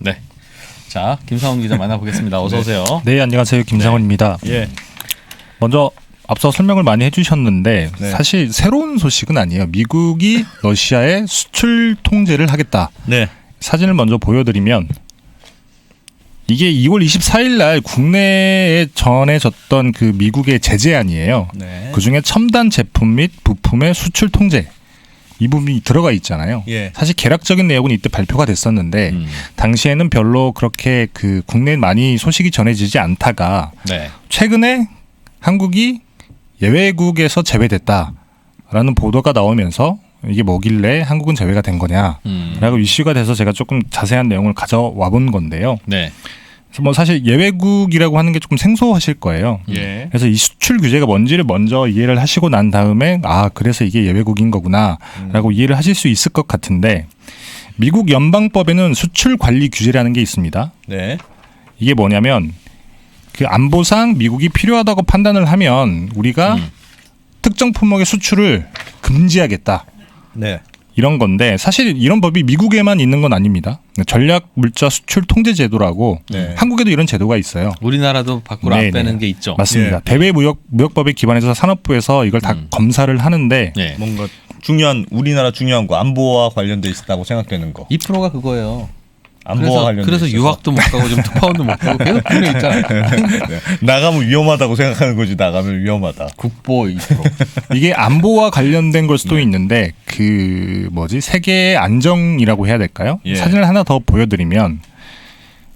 네. 자, 김상훈 기자 만나보겠습니다. 어서 오세요. 네, 안녕하세요. 김상훈입니다. 예. 먼저 앞서 설명을 많이 해주셨는데 네. 사실 새로운 소식은 아니에요. 미국이 러시아에 수출 통제를 하겠다. 네. 사진을 먼저 보여드리면 이게 2월 24일 날 국내에 전해졌던 그 미국의 제재안이에요. 네. 그중에 첨단 제품 및 부품의 수출 통제 이 부분이 들어가 있잖아요. 예. 사실 개략적인 내용은 이때 발표가 됐었는데 당시에는 별로 그렇게 그 국내에 많이 소식이 전해지지 않다가 네. 최근에 한국이 예외국에서 제외됐다라는 보도가 나오면서 이게 뭐길래 한국은 제외가 된 거냐라고 이슈가 돼서 제가 조금 자세한 내용을 가져와 본 건데요. 네. 그래서 뭐 사실 예외국이라고 하는 게 조금 생소하실 거예요. 예. 그래서 이 수출 규제가 뭔지를 먼저 이해를 하시고 난 다음에 그래서 이게 예외국인 거구나라고 이해를 하실 수 있을 것 같은데 미국 연방법에는 수출 관리 규제라는 게 있습니다. 네. 이게 뭐냐면 그 안보상 미국이 필요하다고 판단을 하면 우리가 특정 품목의 수출을 금지하겠다. 네. 이런 건데 사실 이런 법이 미국에만 있는 건 아닙니다. 전략 물자 수출 통제 제도라고 네. 한국에도 이런 제도가 있어요. 우리나라도 밖으로 네네. 안 빼는 게 있죠. 맞습니다. 예. 대외 무역법에 기반해서 산업부에서 이걸 다 검사를 하는데 예. 뭔가 중요한 우리나라 중요한 거 안보와 관련돼 있다고 생각되는 거. 2%가 그거예요. 안보와 관련돼 그래서 있어서. 유학도 못 가고 지금 특파원도 못 가고 계속 국내 있잖아요. 네. 나가면 위험하다고 생각하는 거지. 나가면 위험하다. 국보 2%. 이게 안보와 관련된 걸 수도 있는데 그 뭐지 세계의 안정이라고 해야 될까요? 예. 사진을 하나 더 보여드리면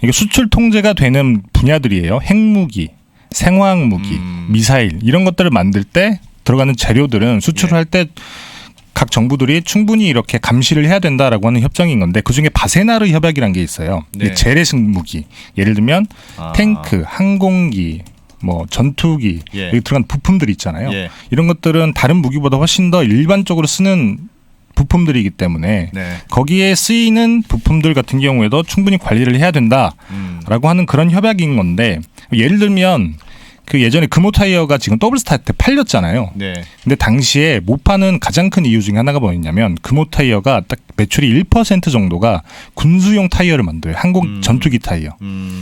이게 수출 통제가 되는 분야들이에요. 핵무기, 생화학무기, 미사일 이런 것들을 만들 때 들어가는 재료들은 수출을 할 때 각 정부들이 충분히 이렇게 감시를 해야 된다라고 하는 협정인 건데 그중에 바세나르 협약이라는 게 있어요. 이게 네. 재래식 무기. 예를 들면 탱크, 항공기, 뭐 전투기 예. 여기 들어간 부품들 있잖아요. 예. 이런 것들은 다른 무기보다 훨씬 더 일반적으로 쓰는 부품들이기 때문에 네. 거기에 쓰이는 부품들 같은 경우에도 충분히 관리를 해야 된다라고 하는 그런 협약인 건데 예를 들면 그 예전에 금호 타이어가 지금 더블스타 때 팔렸잖아요. 네. 근데 당시에 못 파는 가장 큰 이유 중에 하나가 뭐였냐면 금호 타이어가 딱 매출이 1% 정도가 군수용 타이어를 만들어요. 항공 전투기 타이어.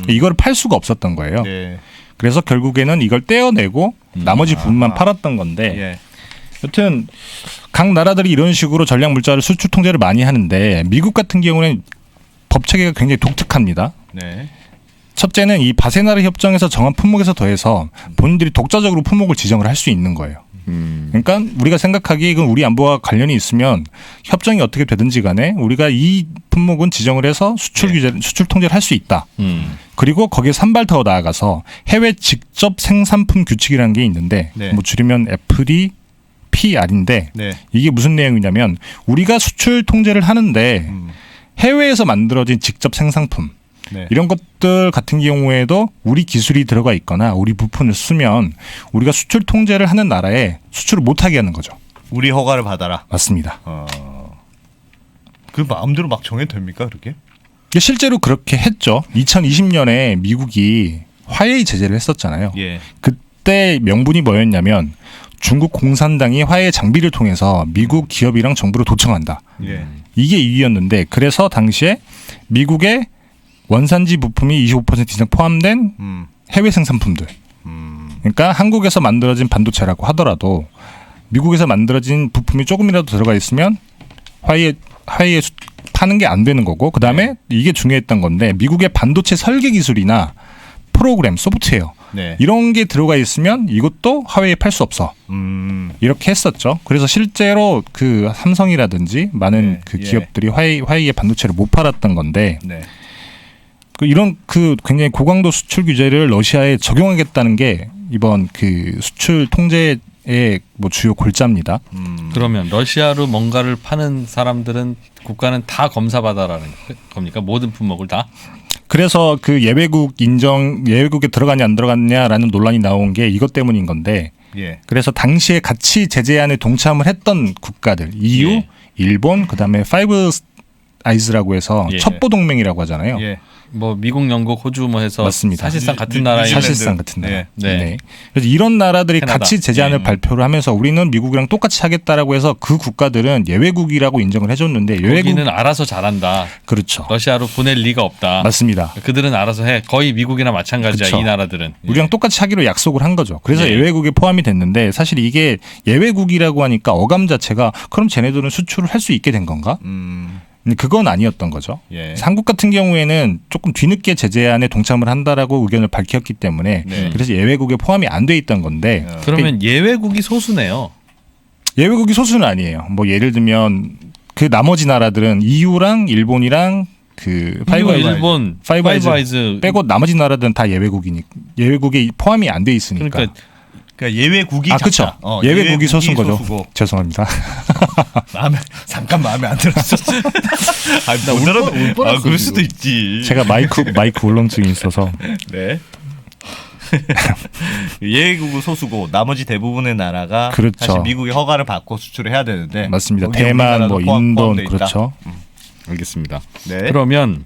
이거를 팔 수가 없었던 거예요. 네. 그래서 결국에는 이걸 떼어내고 나머지 부분만 팔았던 건데 예. 여튼 각 나라들이 이런 식으로 전략 물자를 수출 통제를 많이 하는데 미국 같은 경우는 법 체계가 굉장히 독특합니다. 네. 첫째는 이 바세나르 협정에서 정한 품목에서 더해서 본인들이 독자적으로 품목을 지정을 할 수 있는 거예요. 그러니까 우리가 생각하기에 이건 우리 안보와 관련이 있으면 협정이 어떻게 되든지 간에 우리가 이 품목은 지정을 해서 수출 규제, 수출 통제를 할 수 있다. 그리고 거기에 한 발 더 나아가서 해외 직접 생산품 규칙이라는 게 있는데 네. 뭐 줄이면 FDPR인데 네. 이게 무슨 내용이냐면 우리가 수출 통제를 하는데 해외에서 만들어진 직접 생산품 네. 이런 것들 같은 경우에도 우리 기술이 들어가 있거나 우리 부품을 쓰면 우리가 수출 통제를 하는 나라에 수출을 못하게 하는 거죠. 우리 허가를 받아라. 맞습니다. 그 마음대로 막 정해도 됩니까 그렇게? 실제로 그렇게 했죠. 2020년에 미국이 화웨이 제재를 했었잖아요. 예. 그때 명분이 뭐였냐면 중국 공산당이 화웨이 장비를 통해서 미국 기업이랑 정부를 도청한다. 예. 이게 이유였는데 그래서 당시에 미국의 원산지 부품이 25% 이상 포함된 해외 생산품들. 그러니까 한국에서 만들어진 반도체라고 하더라도 미국에서 만들어진 부품이 조금이라도 들어가 있으면 화웨이에 파는 게 안 되는 거고 그다음에 이게 중요했던 건데 미국의 반도체 설계 기술이나 프로그램, 소프트웨어 네. 이런 게 들어가 있으면 이것도 화웨이에 팔 수 없어. 이렇게 했었죠. 그래서 실제로 그 삼성이라든지 많은 네. 그 예. 기업들이 화웨이의 반도체를 못 팔았던 건데 네. 이런 그 굉장히 고강도 수출 규제를 러시아에 적용하겠다는 게 이번 그 수출 통제의 뭐 주요 골자입니다. 그러면 러시아로 뭔가를 파는 사람들은 국가는 다 검사받아라는 겁니까? 모든 품목을 다? 그래서 그 예외국에 들어가냐 안 들어갔냐라는 논란이 나온 게 이것 때문인 건데 예. 그래서 당시에 같이 제재안에 동참을 했던 국가들 EU, 예. 일본, 그다음에 파이브 아이즈라고 해서 예. 첩보 동맹이라고 하잖아요. 예. 뭐 미국, 영국, 호주 뭐 해서 맞습니다. 사실상 같은 나라인 사실상 같은 나라. 네. 네. 네. 그래서 이런 나라들이 캐나다. 같이 제재안을 발표를 하면서 우리는 미국이랑 똑같이 하겠다라고 해서 그 국가들은 예외국이라고 인정을 해줬는데 여기는 알아서 잘한다. 그렇죠. 러시아로 보낼 리가 없다. 맞습니다. 그들은 알아서 해. 거의 미국이나 마찬가지야. 그쵸. 이 나라들은. 우리랑 똑같이 하기로 약속을 한 거죠. 그래서 예. 예외국에 포함이 됐는데 사실 이게 예외국이라고 하니까 어감 자체가 그럼 쟤네들은 수출을 할 수 있게 된 건가? 근데 그건 아니었던 거죠. 예. 한국 같은 경우에는 조금 뒤늦게 제재안에 동참을 한다라고 의견을 밝혔기 때문에 네. 그래서 예외국에 포함이 안 돼 있던 건데 그러면 예외국이 소수네요. 예외국이 소수는 아니에요. 뭐 예를 들면 그 나머지 나라들은 EU랑 일본이랑 그 미국, 일본, 파이브 아이즈 아이즈 빼고 나머지 나라들은 다 예외국이니까 예외국에 포함이 안 돼 있으니까. 그러니까 예외국이 아 그렇죠. 작다. 예외국이 소수인 거죠. 소수고. 죄송합니다. 잠깐 마음에 안 들었어. 나 울 뻔했어, 그럴 지금. 수도 있지. 제가 마이크 울렁증이 있어서. 네. 예외국은 소수고 나머지 대부분의 나라가 그렇죠. 사실 미국의 허가를 받고 수출을 해야 되는데 맞습니다. 거기에 대만, 뭐 우리나라도 인도 포함돼 있다. 그렇죠. 알겠습니다. 네. 그러면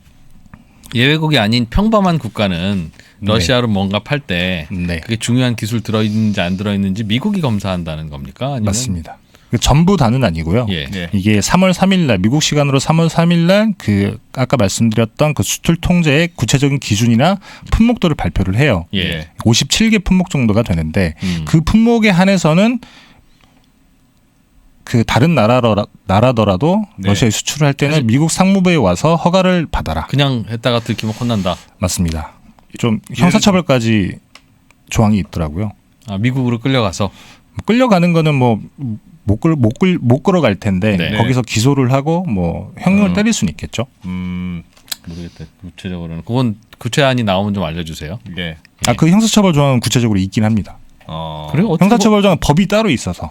예외국이 아닌 평범한 국가는 러시아로 뭔가 팔 때 네. 그게 중요한 기술 들어있는지 안 들어있는지 미국이 검사한다는 겁니까? 아니면 맞습니다. 전부 다는 아니고요. 예. 네. 이게 3월 3일 날 미국 시간으로 3월 3일 날 그 아까 말씀드렸던 그 수출 통제의 구체적인 기준이나 품목들을 발표를 해요. 예. 57개 품목 정도가 되는데 음. 그 품목에 한해서는 그 다른 나라더라도 네. 러시아에 수출을 할 때는 미국 상무부에 와서 허가를 받아라. 그냥 했다가 들키면 혼난다. 맞습니다. 좀 형사처벌까지 조항이 있더라고요. 아, 미국으로 끌려가서 끌려가는 거는 뭐 못 끌어갈 텐데 네. 거기서 기소를 하고 뭐 형량을 때릴 수는 있겠죠. 모르겠다. 구체적으로는 그건 구체안이 나오면 좀 알려주세요. 예. 아 그 형사처벌 조항은 구체적으로 있긴 합니다. 그래요? 어떻게 형사처벌 조항은 법이 따로 있어서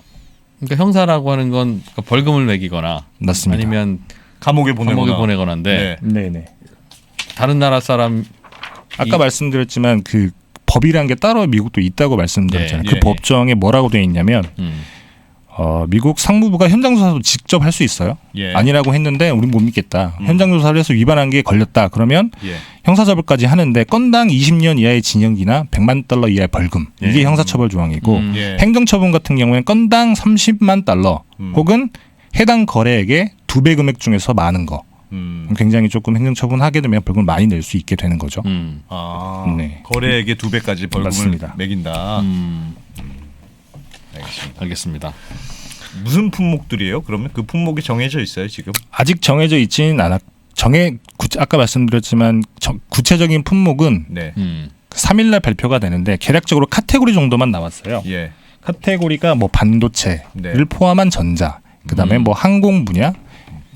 그러니까 형사라고 하는 건 그러니까 벌금을 매기거나 맞습니다. 아니면 감옥에 보내거나인데 네네. 다른 나라 사람 아까 말씀드렸지만 그 법이란 게 따로 미국도 있다고 말씀드렸잖아요. 예, 그 예. 법정에 뭐라고 되어 있냐면 미국 상무부가 현장 조사도 직접 할 수 있어요. 예. 아니라고 했는데 우린 못 믿겠다. 현장 조사를 해서 위반한 게 걸렸다. 그러면 예. 형사처벌까지 하는데 건당 20년 이하의 징역이나 100만 달러 이하의 벌금. 이게 형사처벌 조항이고 예. 행정처분 같은 경우에는 건당 30만 달러 혹은 해당 거래액의 2배 금액 중에서 많은 거. 굉장히 조금 행정처분하게 되면 벌금을 많이 낼 수 있게 되는 거죠. 네. 거래액의 2배까지 벌금을 맞습니다. 매긴다. 알겠습니다. 무슨 품목들이에요? 그러면 그 품목이 정해져 있어요 지금? 아직 정해져 있지는 않았. 아까 말씀드렸지만 구체적인 품목은 네. 3일날 발표가 되는데 개략적으로 카테고리 정도만 나왔어요. 예. 카테고리가 뭐 반도체를 네. 포함한 전자, 그다음에 뭐 항공 분야,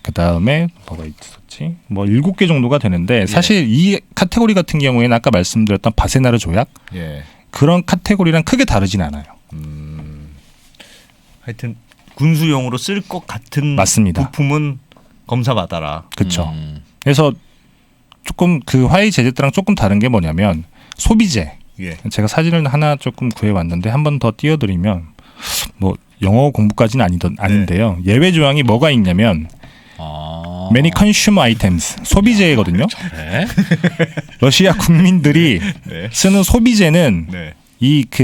그다음에 뭐가 있었지? 뭐 7개 정도가 되는데 사실 이 카테고리 같은 경우에는 아까 말씀드렸던 바세나르 조약 예. 그런 카테고리랑 크게 다르진 않아요. 하여튼 군수용으로 쓸 것 같은 맞습니다. 부품은 검사 받아라. 그렇죠. 그래서 조금 그 화해 제재랑 조금 다른 게 뭐냐면 소비재. 예. 제가 사진을 하나 조금 구해왔는데 한 번 더 띄워드리면 뭐 영어 공부까지는 아닌데요. 예외 조항이 뭐가 있냐면 many consumer items 소비재거든요. 네. 러시아 국민들이 네. 쓰는 소비재는 네. 이 그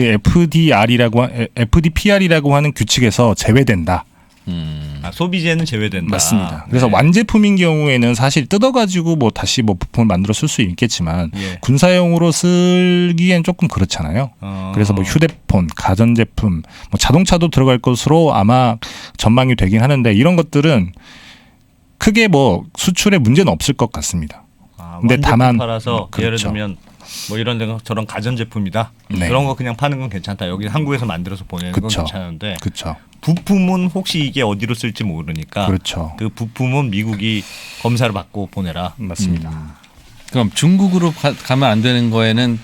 FDPR이라고 하는 규칙에서 제외된다. 소비재는 제외된다. 맞습니다. 그래서 네. 완제품인 경우에는 사실 뜯어가지고 뭐 다시 뭐 부품을 만들어 쓸 수 있겠지만 예. 군사용으로 쓰기엔 조금 그렇잖아요. 그래서 뭐 휴대폰, 가전제품, 뭐 자동차도 들어갈 것으로 아마 전망이 되긴 하는데 이런 것들은 크게 뭐 수출에 문제는 없을 것 같습니다. 근데 다만 팔아서 그렇죠. 예를 들면 뭐 이런 데가 저런 가전제품이다. 네. 그런 거 그냥 파는 건 괜찮다. 여기 한국에서 만들어서 보내는 건 그쵸. 괜찮은데 그렇죠. 부품은 혹시 이게 어디로 쓸지 모르니까 그렇죠. 그 부품은 미국이 검사를 받고 보내라. 맞습니다. 그럼 중국으로 가면 안 되는 거에는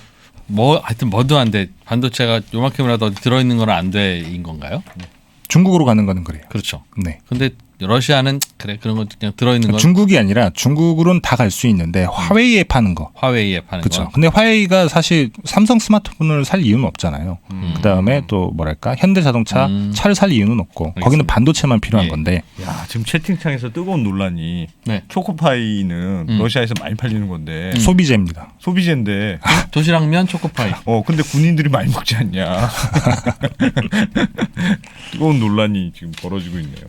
뭐 하여튼 뭐도 안 돼. 반도체가 요만큼이라도 어디 들어있는 건 안 돼인 건가요? 중국으로 가는 거는 그래요. 그렇죠. 네. 근데 러시아는 그래 그런 거 그냥 들어있는 건 중국이 아니라 중국으로는 다 갈 수 있는데 화웨이에 파는 거. 화웨이에 파는 그렇죠. 거. 근데 화웨이가 사실 삼성 스마트폰을 살 이유는 없잖아요. 그다음에 또 뭐랄까 현대자동차 차를 살 이유는 없고 거기는 반도체만 필요한 예. 건데 야 지금 채팅창에서 뜨거운 논란이 네. 초코파이는 러시아에서 많이 팔리는 건데 소비재입니다. 소비재인데 도시락면 초코파이. 근데 군인들이 많이 먹지 않냐. 뜨거운 논란이 지금 벌어지고 있네요.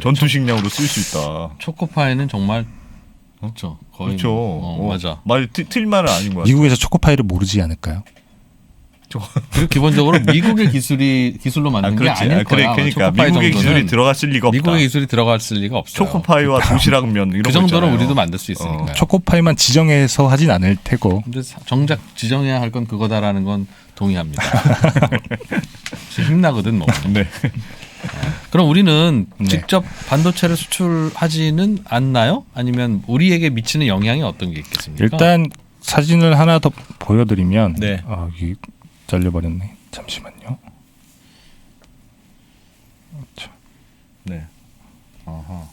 전투 식량으로 쓸 수 있다. 초코파이는 정말 그렇죠. 거의 그렇죠. 뭐, 맞아. 말 틀린 말은 아닌 것 같아요. 미국에서 초코파이를 모르지 않을까요? 그리고 기본적으로 미국의 기술로 만든 게 그렇지. 아닐 거야. 그러니까 초코파이 미국의 정도는 기술이 들어갔을 리가 없다. 미국의 기술이 들어갔을 리가 없어요. 초코파이와 도시락면 이런 그 거 정도는 있잖아요. 우리도 만들 수 있으니까. 초코파이만 지정해서 하진 않을 테고. 근데 정작 지정해야 할 건 그거다라는 건 동의합니다. 힘나거든 뭐. 네. 그럼 우리는 네. 직접 반도체를 수출하지는 않나요? 아니면 우리에게 미치는 영향이 어떤 게 있겠습니까? 일단 사진을 하나 더 보여드리면 네. 이게 잘려버렸네. 잠시만요. 네. 아하.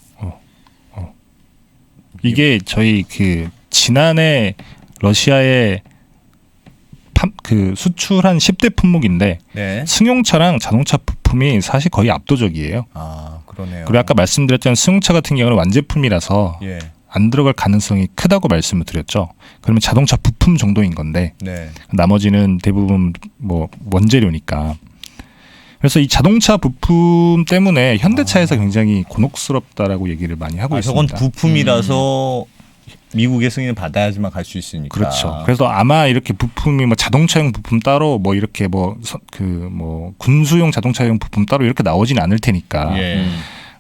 이게 저희 그 지난해 러시아에 그 수출한 10대 품목인데 네. 승용차랑 자동차 부품이 사실 거의 압도적이에요. 아 그러네요. 그리고 아까 말씀드렸던 승용차 같은 경우는 완제품이라서 예. 안 들어갈 가능성이 크다고 말씀을 드렸죠. 그러면 자동차 부품 정도인 건데 네. 나머지는 대부분 뭐 원재료니까. 그래서 이 자동차 부품 때문에 현대차에서 굉장히 곤혹스럽다라고 얘기를 많이 하고 저건 있습니다. 부품이라서 미국의 승인을 받아야지만 갈 수 있으니까. 그렇죠. 그래서 아마 이렇게 부품이 뭐 자동차용 부품 따로 뭐 이렇게 군수용 자동차용 부품 따로 이렇게 나오진 않을 테니까. 예.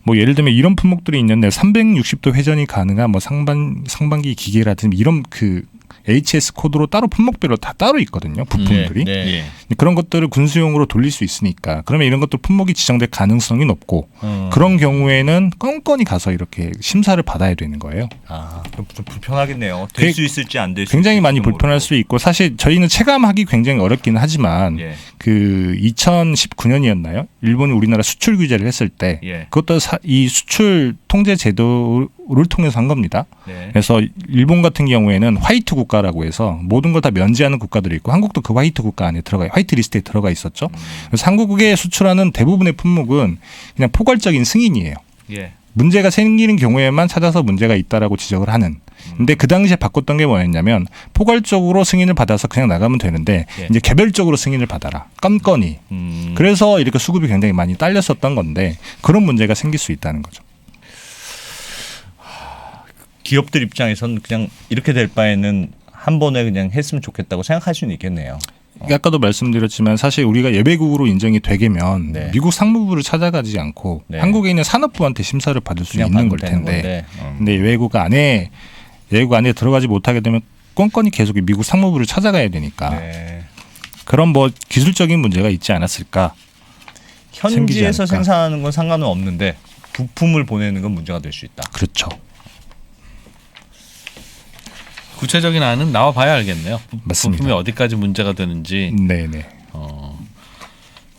뭐 예를 들면 이런 품목들이 있는데 360도 회전이 가능한 뭐 상반기 기계라든지 이런 그 HS 코드로 따로 품목별로 다 따로 있거든요. 부품들이. 네. 예. 그런 것들을 군수용으로 돌릴 수 있으니까 그러면 이런 것도 품목이 지정될 가능성이 높고 그런 경우에는 건건히 가서 이렇게 심사를 받아야 되는 거예요. 그럼 좀 불편하겠네요. 될 수 있을지 안 될 수. 굉장히 많이 불편할 수 있고 사실 저희는 체감하기 굉장히 어렵긴 하지만 예. 그 2019년이었나요? 일본이 우리나라 수출 규제를 했을 때 예. 그것도 이 수출 통제 제도를 통해서 한 겁니다. 네. 그래서 일본 같은 경우에는 화이트 국가라고 해서 모든 걸 다 면제하는 국가들이 있고 한국도 그 화이트 국가 안에 화이트 리스트에 들어가 있었죠. 그래서 한국에 수출하는 대부분의 품목은 그냥 포괄적인 승인이에요. 예. 문제가 생기는 경우에만 찾아서 문제가 있다라고 지적을 하는. 근데 그 당시에 바꿨던 게 뭐였냐면 포괄적으로 승인을 받아서 그냥 나가면 되는데 예. 이제 개별적으로 승인을 받아라. 건건히. 그래서 이렇게 수급이 굉장히 많이 딸렸었던 건데 그런 문제가 생길 수 있다는 거죠. 기업들 입장에서는 그냥 이렇게 될 바에는 한 번에 그냥 했으면 좋겠다고 생각할 수는 있겠네요. 아까도 말씀드렸지만 사실 우리가 예배국으로 인정이 되면 네. 미국 상무부를 찾아가지 않고 네. 한국에 있는 산업부한테 심사를 받을 수 그냥 있는 걸 받으면 되는 텐데 건데. 근데 예배국 안에 들어가지 못하게 되면 건건히 계속 미국 상무부를 찾아가야 되니까 네. 그런 뭐 기술적인 문제가 있지 않았을까. 생기지 현지에서 않을까. 생산하는 건 상관은 없는데 부품을 보내는 건 문제가 될 수 있다. 그렇죠. 구체적인 안은 나와 봐야 알겠네요. 맞습니다. 부품이 어디까지 문제가 되는지. 네네.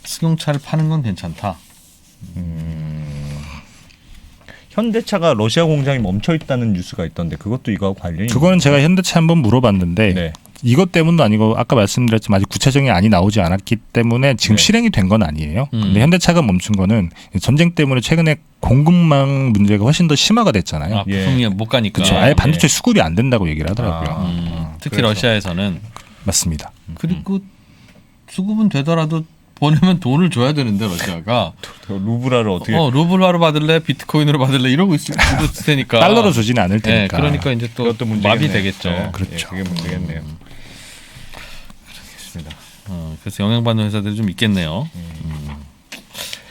승용차를 파는 건 괜찮다. 현대차가 러시아 공장이 멈춰 있다는 뉴스가 있던데 그것도 이거하고 관련이 그거는 제가 현대차 한번 물어봤는데 네. 이것 때문도 아니고 아까 말씀드렸지만 아직 구체적인 안이 나오지 않았기 때문에 지금 네. 실행이 된 건 아니에요. 근데 현대차가 멈춘 거는 전쟁 때문에 최근에 공급망 문제가 훨씬 더 심화가 됐잖아요. 예. 부품이 못 가니까. 그렇죠. 아예 반도체 수급이 안 된다고 얘기를 하더라고요. 특히 그래서. 러시아에서는. 맞습니다. 그리고 수급은 되더라도 보내면 돈을 줘야 되는데 러시아가 루브라를 어떻게 루블화로 받을래 비트코인으로 받을래 이러고 있을 테니까 달러로 주지는 않을 네, 테니까. 그러니까 이제 또 그것도 문제겠네요. 마비 되겠죠. 네, 그렇죠. 예, 그게 문제겠네요. 알겠습니다. 그래서 영향받는 회사들이 좀 있겠네요.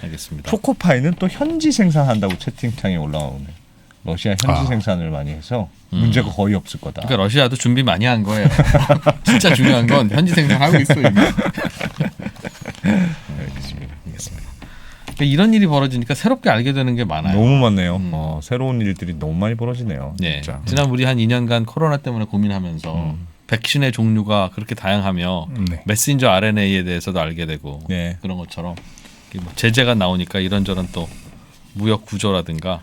알겠습니다. 초코파이는 또 현지 생산한다고 채팅창에 올라오네. 러시아 현지 생산을 많이 해서 문제가 거의 없을 거다. 그러니까 러시아도 준비 많이 한 거예요. 진짜 중요한 건 현지 생산하고 있어 이미. 알겠습니다. 그러니까 이런 일이 벌어지니까 새롭게 알게 되는 게 많아요. 너무 많네요. 새로운 일들이 너무 많이 벌어지네요. 네. 진짜. 지난 우리 한 2년간 코로나 때문에 고민하면서 백신의 종류가 그렇게 다양하며 네. 메신저 RNA에 대해서도 알게 되고 네. 그런 것처럼 뭐 제재가 나오니까 이런저런 또 무역 구조라든가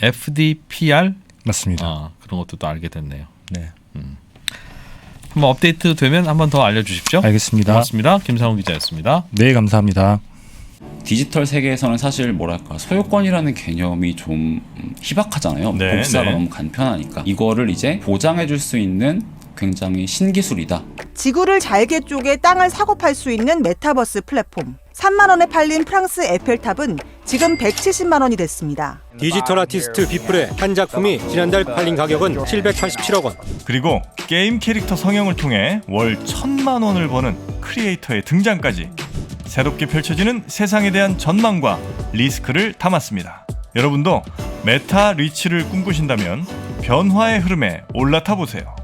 FDPR 맞습니다. 그런 것도 또 알게 됐네요. 네. 한번 업데이트 되면 한번 더 알려주십시오. 알겠습니다. 고맙습니다. 김상훈 기자였습니다. 네, 감사합니다. 디지털 세계에서는 사실 뭐랄까 소유권이라는 개념이 좀 희박하잖아요. 네, 복사가 네. 너무 간편하니까 이거를 이제 보장해줄 수 있는 굉장히 신기술이다. 지구를 잘게 쪼개 땅을 사고 팔 수 있는 메타버스 플랫폼. 3만 원에 팔린 프랑스 에펠탑은 지금 170만 원이 됐습니다. 디지털 아티스트 비플의 한 작품이 지난달 팔린 가격은 787억 원. 그리고 게임 캐릭터 성형을 통해 월 1,000만 원을 버는 크리에이터의 등장까지 새롭게 펼쳐지는 세상에 대한 전망과 리스크를 담았습니다. 여러분도 메타 리치를 꿈꾸신다면 변화의 흐름에 올라타 보세요.